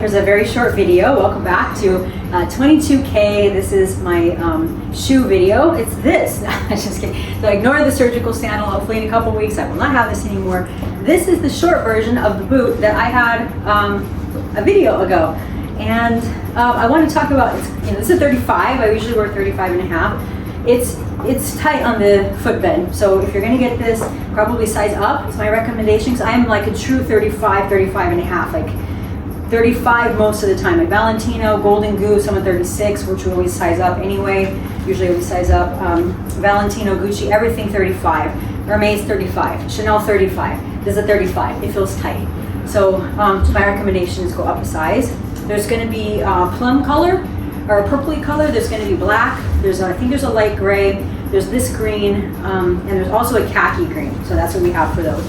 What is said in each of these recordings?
Here's a very short video. Welcome back to 22K. This is my shoe video. It's this. I'm just kidding. So ignore the surgical sandal. Hopefully in a couple weeks I will not have this anymore. This is the short version of the boot that I had a video ago. And I want to talk about, this is a 35. I usually wear 35 and a half. It's tight on the footbed. So if you're going to get this, probably size up. It's my recommendation because I am like a true 35 and a half. Like 35 most of the time, like Valentino, Golden Goose, I'm a 36, which we always size up anyway. Usually we size up Valentino, Gucci, everything 35. Hermes 35, Chanel 35. This is a 35. It feels tight. So my recommendation is go up a size. There's going to be plum color or a purpley color. There's going to be black. I think there's a light gray. There's this green, and there's also a khaki green. So that's what we have for those.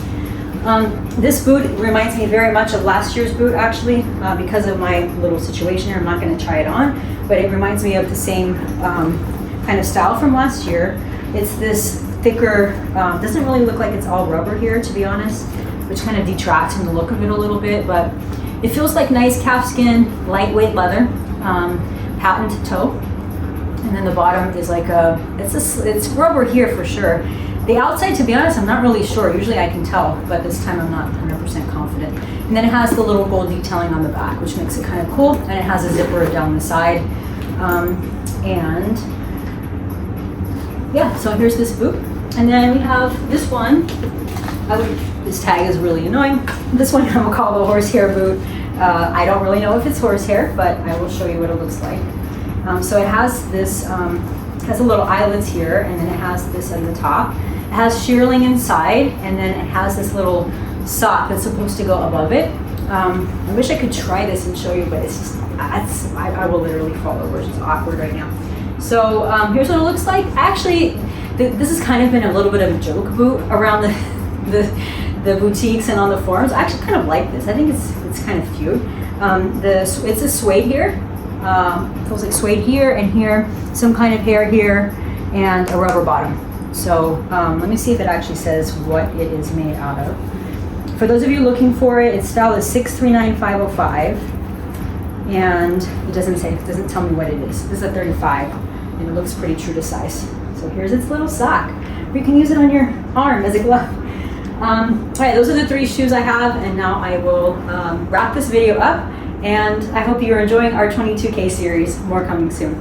This boot reminds me very much of last year's boot, actually, because of my little situation here. I'm not going to try it on, but it reminds me of the same kind of style from last year. It's this thicker, doesn't really look like it's all rubber here, to be honest, which kind of detracts from the look of it a little bit, but it feels like nice calfskin, lightweight leather, patent toe, and then the bottom is like it's rubber here for sure. The outside, to be honest, I'm not really sure. Usually I can tell, but this time I'm not 100% confident. And then it has the little gold detailing on the back, which makes it kind of cool. And it has a zipper down the side. And yeah, so here's this boot. And then we have this one. This tag is really annoying. This one I'm gonna call the horsehair boot. I don't really know if it's horsehair, but I will show you what it looks like. So it has this, has a little eyelets here, and then it has this on the top. It has shearling inside, and then it has this little sock that's supposed to go above it. I wish I could try this and show you, but it's just, I will literally fall over. It's just awkward right now. So here's what it looks like. Actually, this has kind of been a little bit of a joke boot around the boutiques and on the forums. I actually kind of like this. I think it's kind of cute. It's a suede here. Feels like suede here and here, some kind of hair here, and a rubber bottom. So let me see if it actually says what it is made out of. For those of you looking for it, its style is 639505, and it doesn't tell me what it is. This is a 35, and it looks pretty true to size. So here's its little sock. You can use it on your arm as a glove. All right, those are the 3 shoes I have, and now I will wrap this video up. And I hope you're enjoying our 22K series. More coming soon.